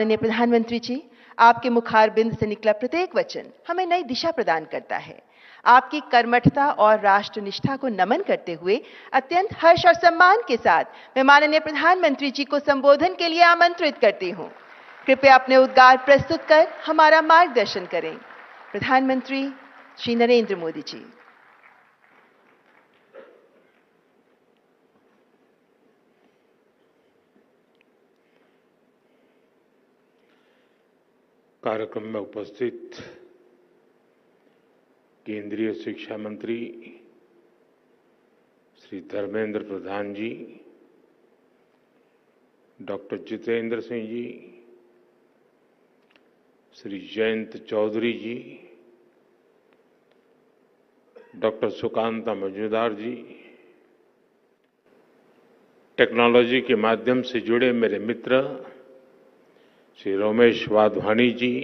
माननीय प्रधानमंत्री जी, आपके मुखारबिंद से निकला प्रत्येक वचन हमें नई दिशा प्रदान करता है। आपकी कर्मठता और राष्ट्रनिष्ठा को नमन करते हुए अत्यंत हर्ष और सम्मान के साथ मैं माननीय प्रधानमंत्री जी को संबोधन के लिए आमंत्रित करती हूं। कृपया अपने उद्गार प्रस्तुत कर हमारा मार्गदर्शन करें। प्रधानमंत्री श्री नरेंद्र मोदी जी। कार्यक्रम में उपस्थित केंद्रीय शिक्षा मंत्री श्री धर्मेंद्र प्रधान जी, डॉक्टर जितेंद्र सिंह जी, श्री जयंत चौधरी जी, डॉक्टर सुकांता मजूमदार जी, टेक्नोलॉजी के माध्यम से जुड़े मेरे मित्र श्री रमेश वाधवानी जी,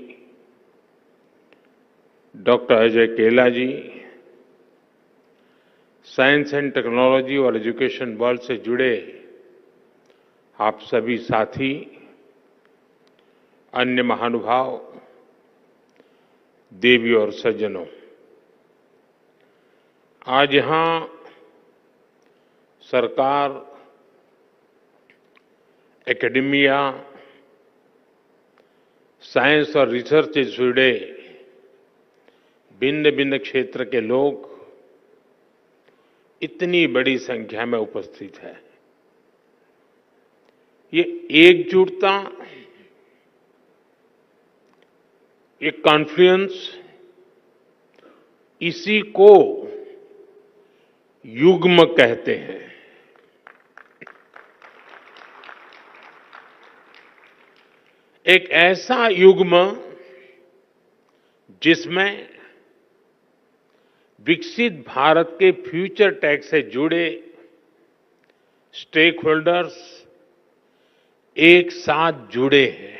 डॉक्टर अजय केला जी, साइंस एंड टेक्नोलॉजी और एजुकेशन वर्ल्ड से जुड़े आप सभी साथी, अन्य महानुभाव, देवी और सज्जनों, आज यहां सरकार, एकेडमिया, साइंस और रिसर्च से जुड़े भिन्न भिन्न क्षेत्र के लोग इतनी बड़ी संख्या में उपस्थित है। ये एकजुटता, ये कॉन्फ्लुएंस, इसी को युग्म कहते हैं। एक ऐसा युग्म जिसमें विकसित भारत के फ्यूचर टेक से जुड़े स्टेक होल्डर्स एक साथ जुड़े हैं,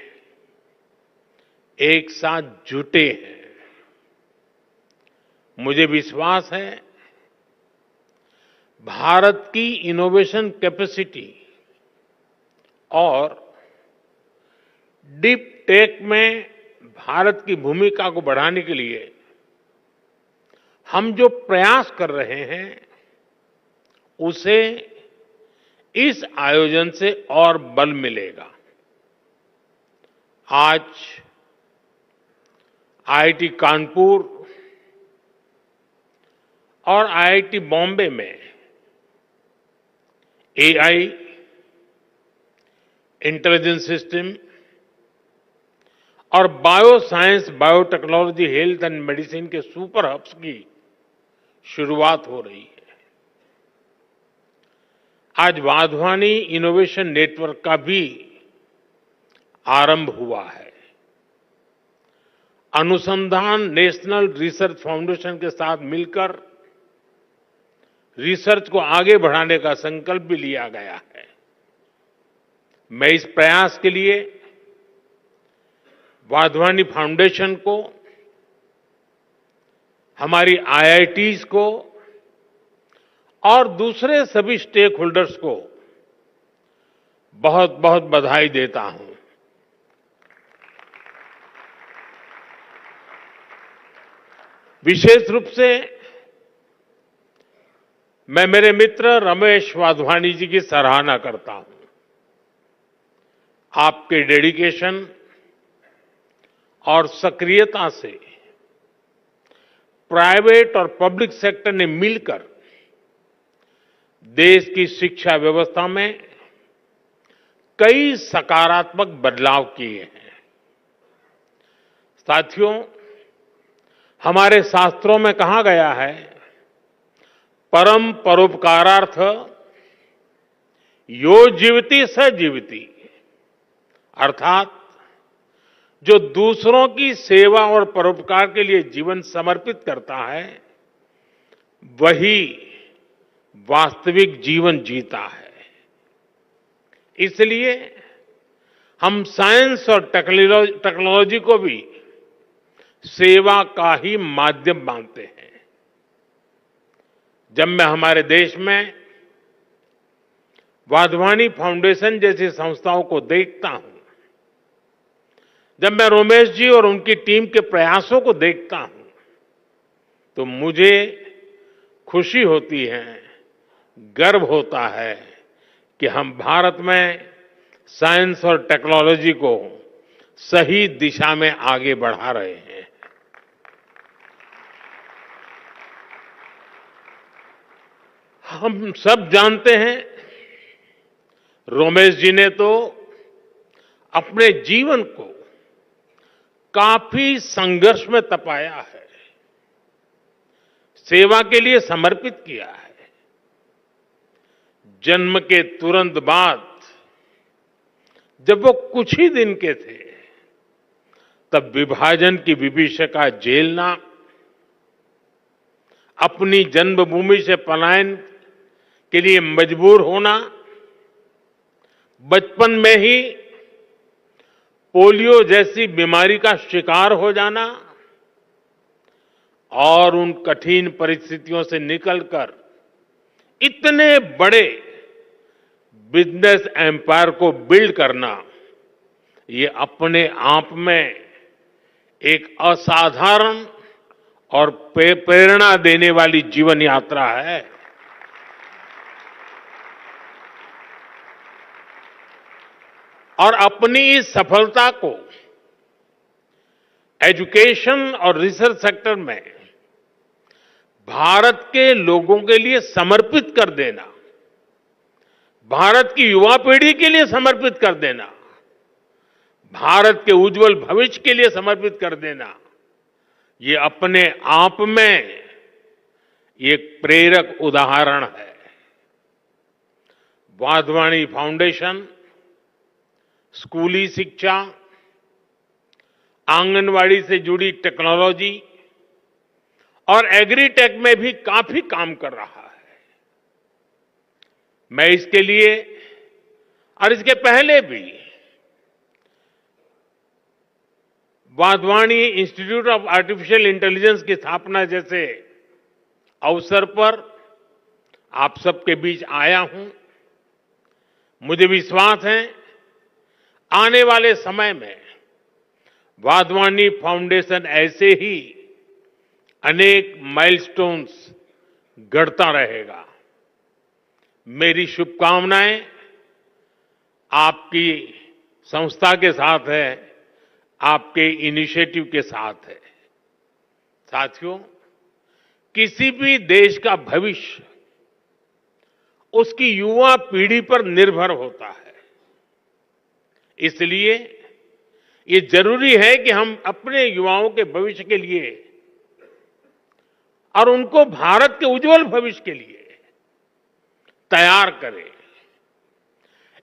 एक साथ जुटे हैं। मुझे विश्वास है भारत की इनोवेशन कैपेसिटी और डीप टेक में भारत की भूमिका को बढ़ाने के लिए हम जो प्रयास कर रहे हैं, उसे इस आयोजन से और बल मिलेगा। आज आईआईटी कानपुर और आईआईटी बॉम्बे में एआई, इंटेलिजेंस सिस्टम और bio science, biotechnology, health and medicine के सुपर हब्स की शुरुआत हो रही है। आज वाधवानी इनोवेशन नेटवर्क का भी आरंभ हुआ है। अनुसंधान नेशनल रिसर्च फाउंडेशन के साथ मिलकर रिसर्च को आगे बढ़ाने का संकल्प भी लिया गया है। मैं इस प्रयास के लिए वाधवानी फाउंडेशन को, हमारी आईआईटीज को और दूसरे सभी स्टेक होल्डर्स को बहुत बहुत बधाई देता हूं। विशेष रूप से मैं मेरे मित्र रमेश वाधवानी जी की सराहना करता हूं। आपके डेडिकेशन और सक्रियता से प्राइवेट और पब्लिक सेक्टर ने मिलकर देश की शिक्षा व्यवस्था में कई सकारात्मक बदलाव किए हैं। साथियों, हमारे शास्त्रों में कहा गया है, परम परोपकारार्थ यो जीवति स जीवति, अर्थात जो दूसरों की सेवा और परोपकार के लिए जीवन समर्पित करता है, वही वास्तविक जीवन जीता है। इसलिए हम साइंस और टेक्नोलॉजी को भी सेवा का ही माध्यम मानते हैं। जब मैं हमारे देश में वाधवानी फाउंडेशन जैसी संस्थाओं को देखता हूं, जब मैं रोमेश जी और उनकी टीम के प्रयासों को देखता हूं तो मुझे खुशी होती है, गर्व होता है कि हम भारत में साइंस और टेक्नोलॉजी को सही दिशा में आगे बढ़ा रहे हैं। हम सब जानते हैं, रोमेश जी ने तो अपने जीवन को काफी संघर्ष में तपाया है, सेवा के लिए समर्पित किया है। जन्म के तुरंत बाद जब वो कुछ ही दिन के थे, तब विभाजन की विभीषिका झेलना, अपनी जन्मभूमि से पलायन के लिए मजबूर होना, बचपन में ही पोलियो जैसी बीमारी का शिकार हो जाना और उन कठिन परिस्थितियों से निकलकर इतने बड़े बिजनेस एम्पायर को बिल्ड करना, ये अपने आप में एक असाधारण और प्रेरणा देने वाली जीवन यात्रा है। और अपनी इस सफलता को एजुकेशन और रिसर्च सेक्टर में भारत के लोगों के लिए समर्पित कर देना, भारत की युवा पीढ़ी के लिए समर्पित कर देना, भारत के उज्जवल भविष्य के लिए समर्पित कर देना, ये अपने आप में एक प्रेरक उदाहरण है। वाधवानी फाउंडेशन स्कूली शिक्षा, आंगनवाड़ी से जुड़ी टेक्नोलॉजी और एग्रीटेक में भी काफी काम कर रहा है। मैं इसके लिए और इसके पहले भी Wadhwani institute of artificial intelligence की स्थापना जैसे अवसर पर आप सबके बीच आया हूं। मुझे विश्वास है आने वाले समय में वाधवानी फाउंडेशन ऐसे ही अनेक माइलस्टोन्स गढ़ता रहेगा। मेरी शुभकामनाएं आपकी संस्था के साथ है, आपके इनिशिएटिव के साथ है। साथियों, किसी भी देश का भविष्य उसकी युवा पीढ़ी पर निर्भर होता है। इसलिए ये जरूरी है कि हम अपने युवाओं के भविष्य के लिए और उनको भारत के उज्जवल भविष्य के लिए तैयार करें।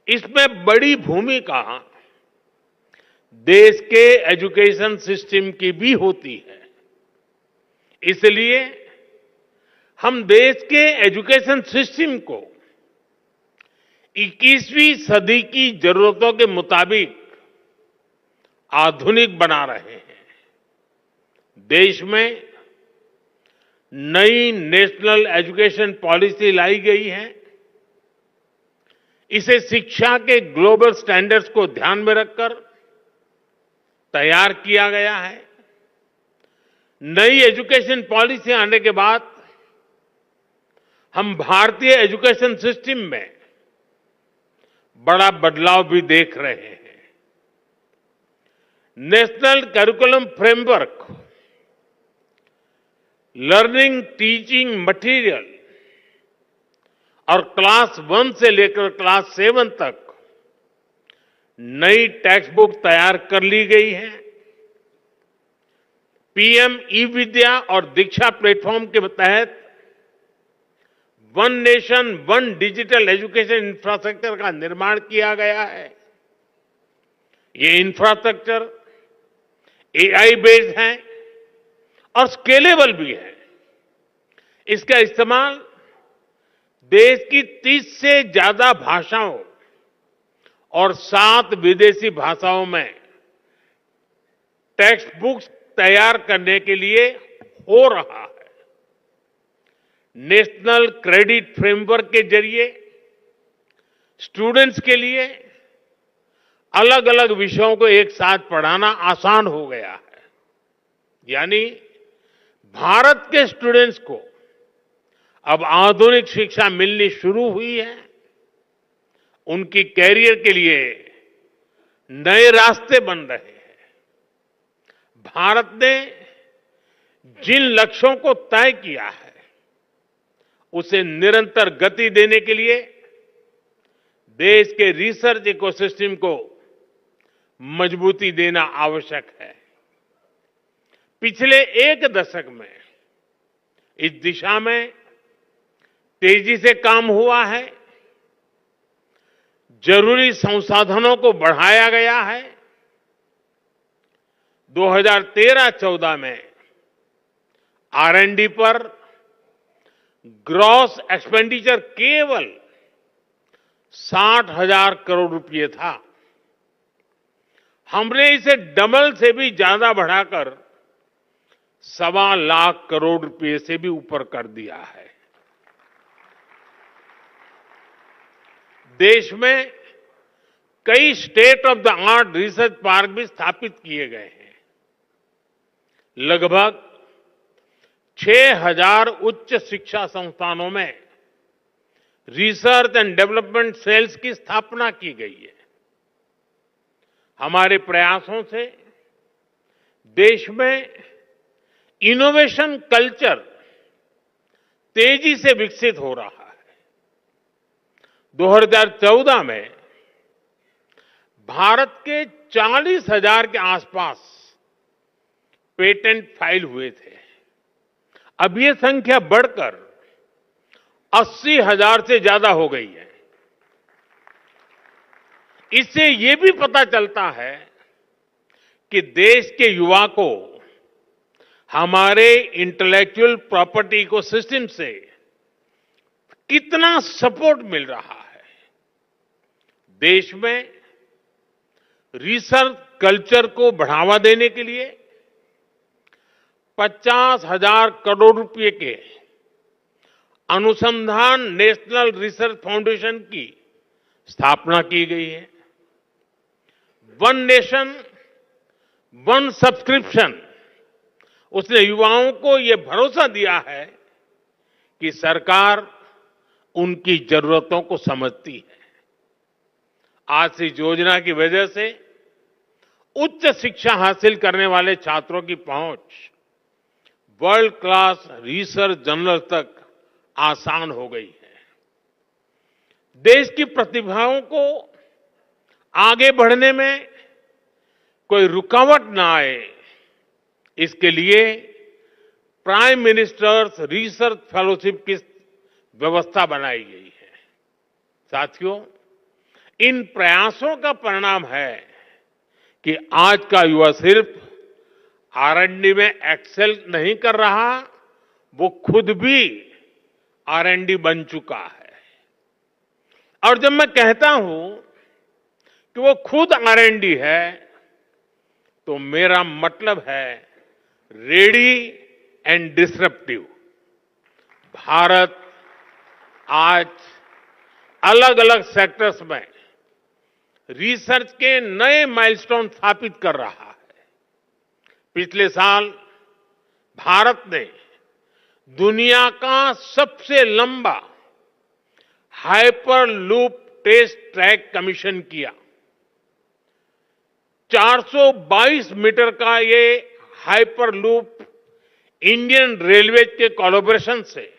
इसमें बड़ी भूमिका देश के एजुकेशन सिस्टम की भी होती है। इसलिए हम देश के एजुकेशन सिस्टम को 21वीं सदी की जरूरतों के मुताबिक आधुनिक बना रहे हैं। देश में नई नेशनल एजुकेशन पॉलिसी लाई गई है। इसे शिक्षा के ग्लोबल स्टैंडर्ड्स को ध्यान में रखकर तैयार किया गया है। नई एजुकेशन पॉलिसी आने के बाद हम भारतीय एजुकेशन सिस्टम में बड़ा बदलाव भी देख रहे हैं। National curriculum framework, learning teaching material और क्लास 1 से लेकर क्लास 7 तक नई टेक्स्ट बुक तैयार कर ली गई है। पीएम ई विद्या और दीक्षा प्लेटफॉर्म के तहत one nation one digital education infrastructure का निर्माण किया गया है। ये इंफ्रास्ट्रक्चर एआई बेस्ड है और स्केलेबल भी है। इसका इस्तेमाल देश की 30 से ज्यादा भाषाओं और 7 विदेशी भाषाओं में टेक्स्ट बुक्स तैयार करने के लिए हो रहा है। नेशनल क्रेडिट फ्रेमवर्क के जरिए स्टूडेंट्स के लिए अलग अलग विषयों को एक साथ पढ़ाना आसान हो गया है। यानी भारत के स्टूडेंट्स को अब आधुनिक शिक्षा मिलनी शुरू हुई है। उनकी कैरियर के लिए नए रास्ते बन रहे हैं। भारत ने जिन लक्ष्यों को तय किया है उसे निरंतर गति देने के लिए देश के रिसर्च इकोसिस्टम को मजबूती देना आवश्यक है। पिछले एक दशक में इस दिशा में तेजी से काम हुआ है। जरूरी संसाधनों को बढ़ाया गया है। 2013-14 में R&D पर ग्रॉस एक्सपेंडिचर केवल 60,000 करोड़ रुपए था। हमने इसे डबल से भी ज्यादा बढ़ाकर 1.25 लाख करोड़ रुपए से भी ऊपर कर दिया है। देश में कई state of the art research park भी स्थापित किए गए हैं। लगभग 6,000 उच्च शिक्षा संस्थानों में रिसर्च एंड डेवलपमेंट सेल्स की स्थापना की गई है। हमारे प्रयासों से देश में इनोवेशन कल्चर तेजी से विकसित हो रहा है। 2014 में भारत के 40,000 के आसपास पेटेंट फाइल हुए थे। अब ये संख्या बढ़कर 80,000 से ज्यादा हो गई है। इससे ये भी पता चलता है कि देश के युवा को हमारे इंटेलेक्चुअल प्रॉपर्टी इकोसिस्टम से कितना सपोर्ट मिल रहा है। देश में रिसर्च कल्चर को बढ़ावा देने के लिए 50,000 करोड़ रुपए के अनुसंधान नेशनल रिसर्च फाउंडेशन की स्थापना की गई है। वन नेशन वन सब्सक्रिप्शन उसने युवाओं को यह भरोसा दिया है कि सरकार उनकी जरूरतों को समझती है। आज इस योजना की वजह से उच्च शिक्षा हासिल करने वाले छात्रों की पहुंच वर्ल्ड क्लास रिसर्च जर्नल तक आसान हो गई है। देश की प्रतिभाओं को आगे बढ़ने में कोई रुकावट ना आए, इसके लिए प्राइम मिनिस्टर्स रिसर्च फेलोशिप की व्यवस्था बनाई गई है। साथियों, इन प्रयासों का परिणाम है कि आज का युवा सिर्फ R&D में एक्सेल नहीं कर रहा, वो खुद भी R&D बन चुका है। और जब मैं कहता हूं कि वो खुद R&D है, तो मेरा मतलब है रेडी एंड डिसरप्टिव। भारत आज अलग अलग सेक्टर्स में रिसर्च के नए माइलस्टोन स्थापित कर रहा है। पिछले साल भारत ने दुनिया का सबसे लंबा हाइपरलूप टेस्ट ट्रैक कमीशन किया। 422 मीटर का ये हाइपरलूप इंडियन रेलवे के कोलैबोरेशन से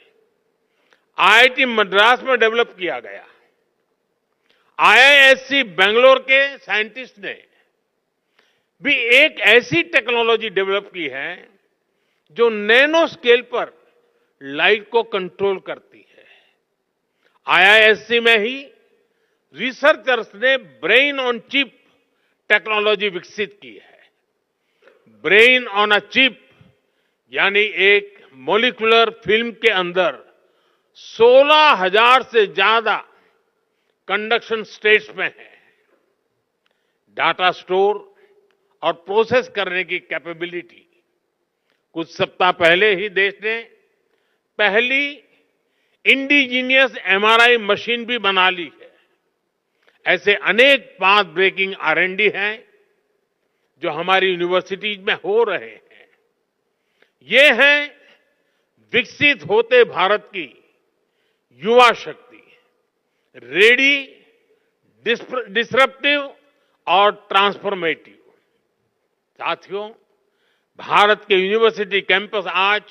IIT मद्रास में डेवलप किया गया। IISc बेंगलोर के साइंटिस्ट ने भी एक ऐसी टेक्नोलॉजी डेवलप की है जो नैनो स्केल पर लाइट को कंट्रोल करती है। IISc में ही रिसर्चर्स ने ब्रेन ऑन चिप टेक्नोलॉजी विकसित की है। ब्रेन ऑन अ चिप यानी एक मॉलिक्यूलर फिल्म के अंदर 16,000 से ज्यादा कंडक्शन स्टेट्स में है। डाटा स्टोर और प्रोसेस करने की कैपेबिलिटी। कुछ सप्ताह पहले ही देश ने पहली इंडिजीनियस MRI मशीन भी बना ली है। ऐसे अनेक पाथ ब्रेकिंग R&D हैं जो हमारी यूनिवर्सिटीज में हो रहे हैं। ये है विकसित होते भारत की युवा शक्ति, रेडी, डिसरप्टिव और ट्रांसफॉर्मेटिव। साथियों, भारत के यूनिवर्सिटी कैंपस आज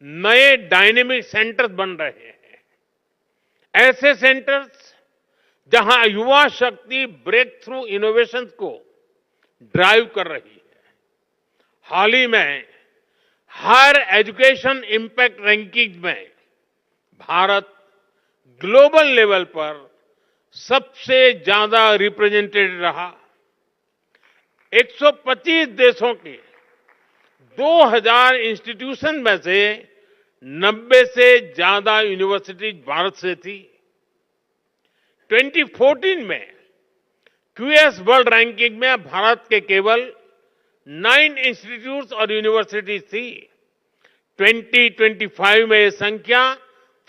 नए डायनेमिक सेंटर्स बन रहे हैं। ऐसे सेंटर्स जहां युवा शक्ति ब्रेक थ्रू इनोवेशन को ड्राइव कर रही है। हाल ही में हायर एजुकेशन इंपैक्ट रैंकिंग में भारत ग्लोबल लेवल पर सबसे ज्यादा रिप्रेजेंटेड रहा। 125 देशों के 2000 इंस्टीट्यूशन में से 90 से ज्यादा यूनिवर्सिटी भारत से थी। 2014 में क्यूएस वर्ल्ड रैंकिंग में भारत के केवल 9 इंस्टीट्यूट्स और यूनिवर्सिटीज थी। 2025 में यह संख्या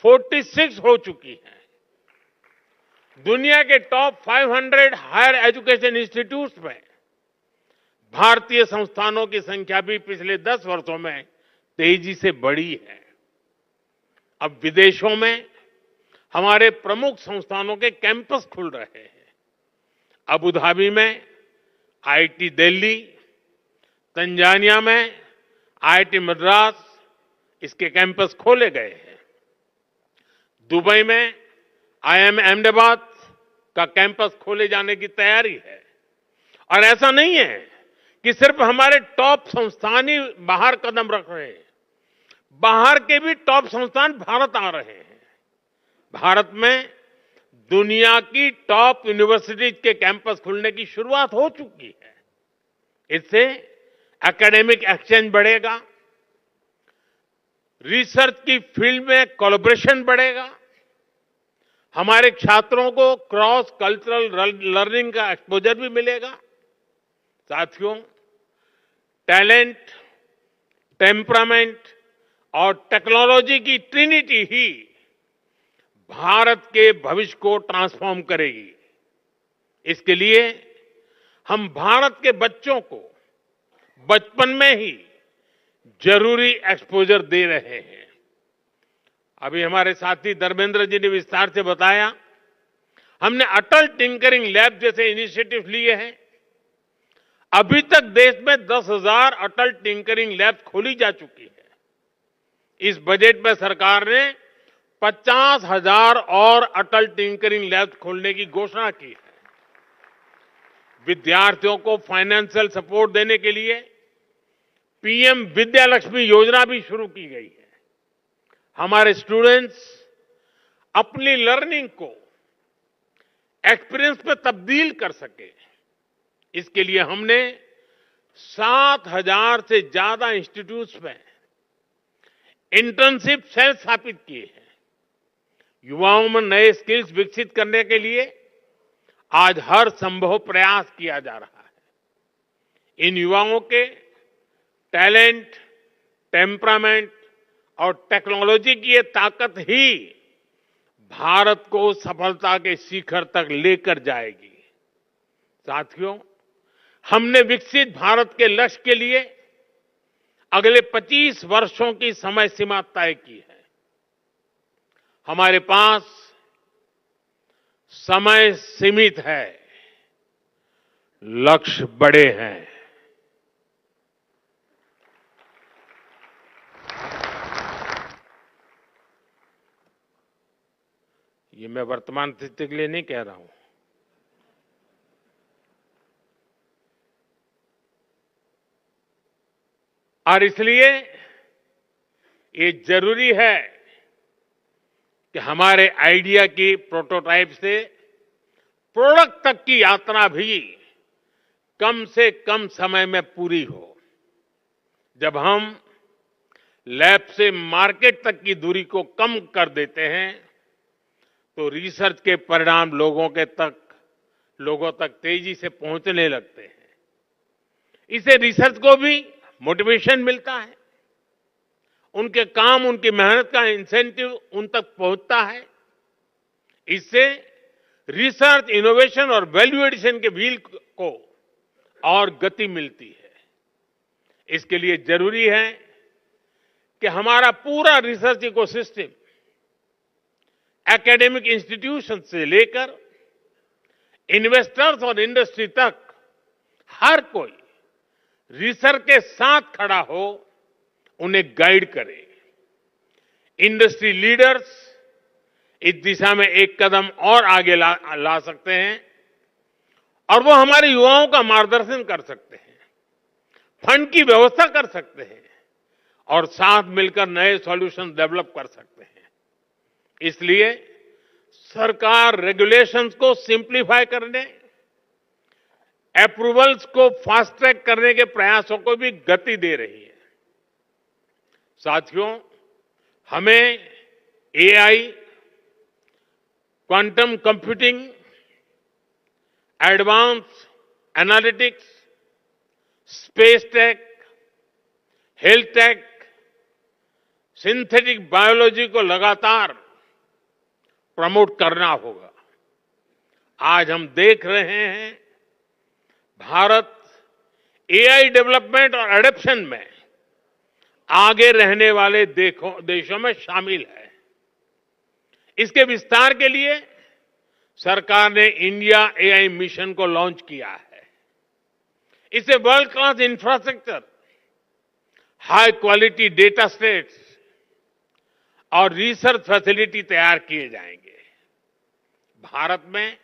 46 हो चुकी है। दुनिया के टॉप 500 हायर एजुकेशन इंस्टीट्यूट्स में भारतीय संस्थानों की संख्या भी पिछले 10 वर्षों में तेजी से बढ़ी है। अब विदेशों में हमारे प्रमुख संस्थानों के कैंपस खुल रहे हैं। अबू धाबी में आईआईटी दिल्ली, तंजानिया में आईआईटी मद्रास, इसके कैंपस खोले गए हैं। दुबई में आईआईएम अहमदाबाद का कैंपस खोले जाने की तैयारी है। और ऐसा नहीं है कि सिर्फ हमारे टॉप संस्थान ही बाहर कदम रख रहे हैं, बाहर के भी टॉप संस्थान भारत आ रहे हैं। भारत में दुनिया की टॉप यूनिवर्सिटीज के कैंपस खुलने की शुरुआत हो चुकी है। इससे एकेडमिक एक्सचेंज बढ़ेगा, रिसर्च की फील्ड में कोलैबोरेशन बढ़ेगा, हमारे छात्रों को क्रॉस कल्चरल लर्निंग का एक्सपोजर भी मिलेगा। साथियों, टैलेंट, टेम्परामेंट और टेक्नोलॉजी की ट्रिनिटी ही भारत के भविष्य को ट्रांसफॉर्म करेगी। इसके लिए हम भारत के बच्चों को बचपन में ही जरूरी एक्सपोजर दे रहे हैं। अभी हमारे साथी धर्मेंद्र जी ने विस्तार से बताया, हमने अटल टिंकरिंग लैब जैसे इनिशिएटिव लिए हैं। अभी तक देश में 10,000 अटल टिंकरिंग लैब खोली जा चुकी है। इस बजट में सरकार ने 50,000 और अटल टिंकरिंग लैब खोलने की घोषणा की है। विद्यार्थियों को फाइनेंशियल सपोर्ट देने के लिए पीएम विद्यालक्ष्मी योजना भी शुरू की गई है। हमारे स्टूडेंट्स अपनी लर्निंग को एक्सपीरियंस में तब्दील कर सके, इसके लिए हमने 7,000 से ज्यादा इंस्टीट्यूट्स में इंटर्नशिप सेल स्थापित किए हैं। युवाओं में नए स्किल्स विकसित करने के लिए आज हर संभव प्रयास किया जा रहा है। इन युवाओं के टैलेंट, टेम्परामेंट और टेक्नोलॉजी की ये ताकत ही भारत को सफलता के शिखर तक लेकर जाएगी। साथियों, हमने विकसित भारत के लक्ष्य के लिए अगले 25 वर्षों की समय सीमा तय की है। हमारे पास समय सीमित है, लक्ष्य बड़े हैं। ये मैं वर्तमान स्थिति के लिए नहीं कह रहा हूं। और इसलिए ये जरूरी है कि हमारे आइडिया की प्रोटोटाइप से प्रोडक्ट तक की यात्रा भी कम से कम समय में पूरी हो। जब हम लैब से मार्केट तक की दूरी को कम कर देते हैं तो रिसर्च के परिणाम लोगों तक तेजी से पहुंचने लगते हैं। इससे रिसर्च को भी मोटिवेशन मिलता है, उनके काम, उनकी मेहनत का इंसेंटिव उन तक पहुंचता है। इससे रिसर्च, इनोवेशन और वैल्यू एडिशन के व्हील को और गति मिलती है। इसके लिए जरूरी है कि हमारा पूरा रिसर्च इकोसिस्टम, एकेडमिक इंस्टीट्यूशन से लेकर इन्वेस्टर्स और इंडस्ट्री तक हर कोई रिसर्च के साथ खड़ा हो, उन्हें गाइड करे। इंडस्ट्री लीडर्स इस दिशा में एक कदम और आगे ला सकते हैं और वो हमारे युवाओं का मार्गदर्शन कर सकते हैं, फंड की व्यवस्था कर सकते हैं और साथ मिलकर नए सॉल्यूशन डेवलप कर सकते हैं। इसलिए सरकार रेगुलेशंस को सिंप्लीफाई करने, अप्रूवल्स को फास्ट ट्रैक करने के प्रयासों को भी गति दे रही है। साथियों, हमें AI, quantum computing, advance analytics, space tech, health take, synthetic biology को लगातार प्रमोट करना होगा। आज हम देख रहे हैं भारत एआई डेवलपमेंट और एडॉप्शन में आगे रहने वाले देशों में शामिल है। इसके विस्तार के लिए सरकार ने इंडिया एआई मिशन को लॉन्च किया है। इससे world class infrastructure, high quality data sets और रिसर्च फैसिलिटी तैयार किए जाएंगे। भारत में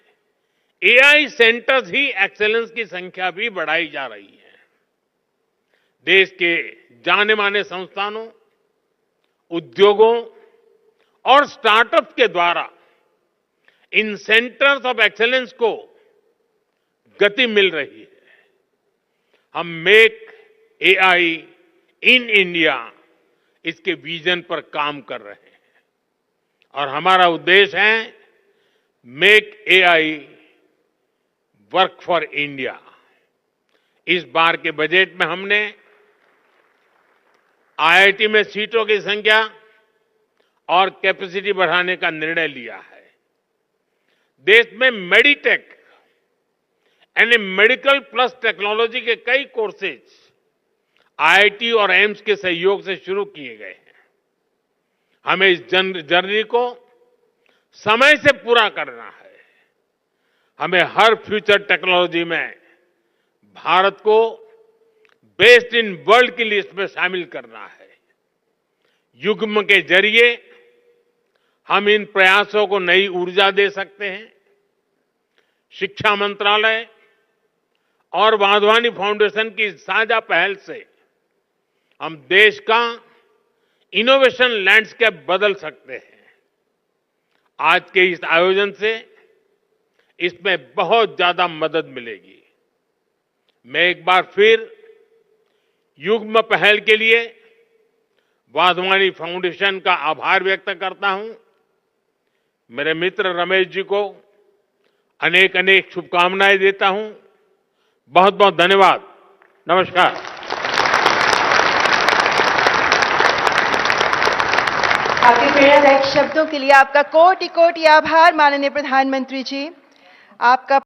एआई सेंटर्स ही एक्सेलेंस की संख्या भी बढ़ाई जा रही है। देश के जाने माने संस्थानों, उद्योगों और स्टार्टअप के द्वारा इन सेंटर्स ऑफ एक्सेलेंस को गति मिल रही है। हम मेक एआई इन इंडिया, इसके विजन पर काम कर रहे हैं और हमारा उद्देश्य है make AI work for India. इस बार के बजट में हमने आईआईटी में सीटों की संख्या और कैपेसिटी बढ़ाने का निर्णय लिया है। देश में मेडिटेक यानी मेडिकल प्लस टेक्नोलॉजी के कई कोर्सेज आईआईटी और एम्स के सहयोग से शुरू किए गए हैं। हमें इस जर्नी को समय से पूरा करना है। हमें हर फ्यूचर टेक्नोलॉजी में भारत को बेस्ट इन वर्ल्ड की लिस्ट में शामिल करना है। युग्म के जरिए हम इन प्रयासों को नई ऊर्जा दे सकते हैं। शिक्षा मंत्रालय और वाधवानी फाउंडेशन की साझा पहल से हम देश का इनोवेशन लैंडस्केप बदल सकते हैं। आज के इस आयोजन से इसमें बहुत ज्यादा मदद मिलेगी। मैं एक बार फिर युग्म पहल के लिए वाधवानी फाउंडेशन का आभार व्यक्त करता हूं। मेरे मित्र रमेश जी को अनेक अनेक शुभकामनाएं देता हूं। बहुत बहुत धन्यवाद। नमस्कार। आपके प्रेरणादायक शब्दों के लिए आपका कोटि कोटि आभार माननीय प्रधानमंत्री जी। आपका